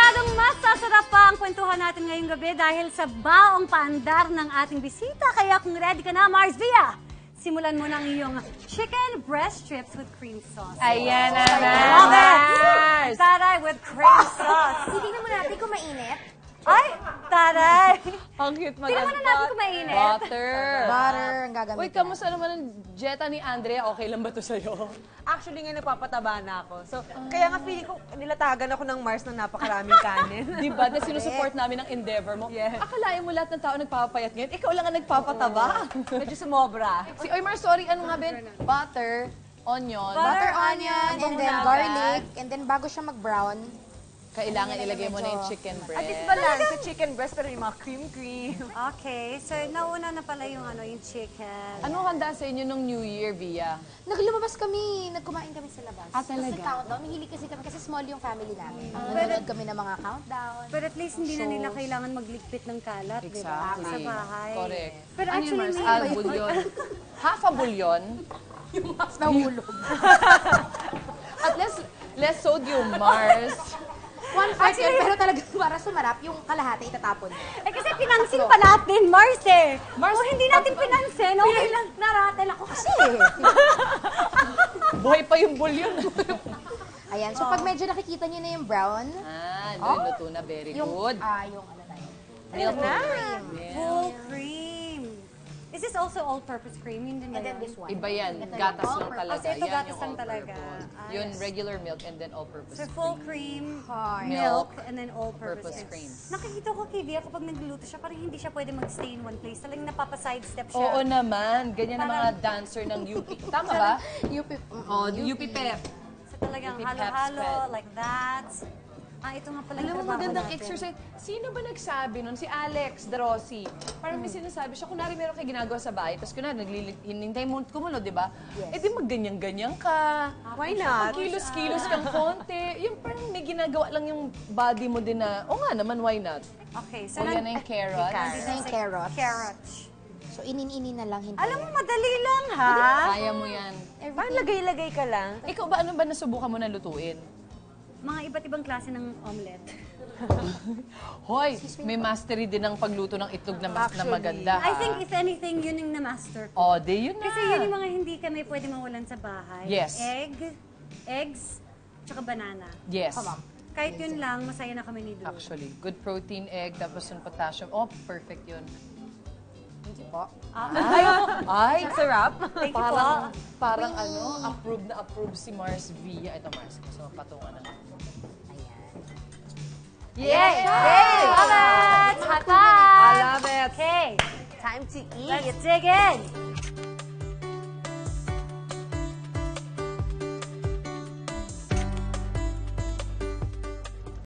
Siguradong mas sasarap pa ang kwentuhan natin ngayong gabi dahil sa baong paandar ng ating bisita. Kaya kung ready ka na, Mars Villa, simulan mo ng iyong chicken breast strips with cream sauce. Ayan na, Love it! Mars! Taray with cream sauce. Titignan mo natin kung mainit. Ay, taray! Ang cute Tingnan muna natin kung mainit. Butter. Butter ang gagamitin. Wait, kamusta naman ang dieta ni Andrea? Okay lang ba to sa'yo? Actually nga, nagpapataba na ako. So, kaya nga feeling ko, nilatagan ako ng Mars ng napakaraming kanin. Di ba? Na sinusupport namin ang endeavor mo. Yes. Akalain mo lahat ng tao nagpapayat ngayon. Ikaw lang ang nagpapataba. Medyo sumobra. Oy, Mars, sorry. Ano nga, Ben? Butter, onion. Butter, onion, and then Agad. garlic. And then bago siya mag-brown, Kailangan ilagay mo na yung chicken At least breast. balance sa chicken breast, pero yung mga cream. Okay, so nauna na pala yung, yung chicken. Anong handa sa inyo nung New Year, Via? naglumabas kami, nagkumain kami sa labas. Ah, talaga? Sa countdown, mahilig kasi kami, kasi small yung family namin. Nanonood kami ng mga countdown. But at least hindi na nila kailangan magligpit ng kalat, di ba? Exactly. Sa bahay. Correct. Pero Ano yun, actually, Mars? may Bulyon. Half a bulyon. Nahulog. At less sodium, Mars. One fact yun, pero talaga para sumarap, yung kalahati itatapon. Eh kasi pinansin pa natin, Mars eh. Mars, Kung hindi natin pinansin, okay lang, naratel ako kasi. Buhay pa yung bulyon. Ayan, so pag medyo nakikita nyo na yung brown, Luto na. Very yung, good. yung ano tayo. Milk cream. Full cream. Is this also all-purpose cream? Yun din ba And then yun? this one. Iba yan. Ito Gatas yung lang talaga. Kasi ito Yan gatas yung lang talaga. all-purpose. Yun, regular milk and then all-purpose So cream. full cream, Hard. milk, and then all-purpose Purpose cream. Nakikita ko kay Via kapag nagluluto siya, parang hindi siya pwede mag-stay in one place. Talagang napapa-sidestep siya. Oo naman. Ganyan ang mga dancer ng UP. Tama ba? UP. Oh, UP Pep. So talagang Pip, halo-halo, pep, spread. like that. Ito nga pala Alam yung mo, trabaho magandang natin. exercise. Sino ba nagsabi nun? Si Alex Drossi. Parang may sinasabi siya, kunwari meron kayo ginagawa sa bahay, tapos kunwari hinintay mo kumunod, di ba? Yes. Eh di magganyan-ganyan ka. Why not? Kilos-kilos kang konti. Yung parang may ginagawa lang yung body mo din na, o nga naman, why not? Okay, so O yan na yung carrots. Ito na yung carrots. carrots. So, inin-inin na lang, hindi. Alam mo, madali lang ha? Kaya mo yan. Parang lagay-lagay ka lang. Ikaw ba, ano ba nasubukan mo na lutuin? Mga iba't ibang klase ng omelette. Hoy, may mastery din ang pagluto ng itlog na maganda. I think if anything, yun yung na-master ko. Oh, di yun na. Kasi yun yung mga hindi kami pwede mawalan sa bahay. Yes. Eggs, tsaka banana. Yes. Kahit yun lang, masaya na kami ni Drew. Actually, good protein egg, tapos yung potassium. Oh, perfect yun. Hindi po. Ay, Sarap. Thank you po. parang approve si Mars Villa. Ito, Mars. So, patungan na. Yay! Yay! Love it! Hot I love it. Okay, Time to eat. let's dig in.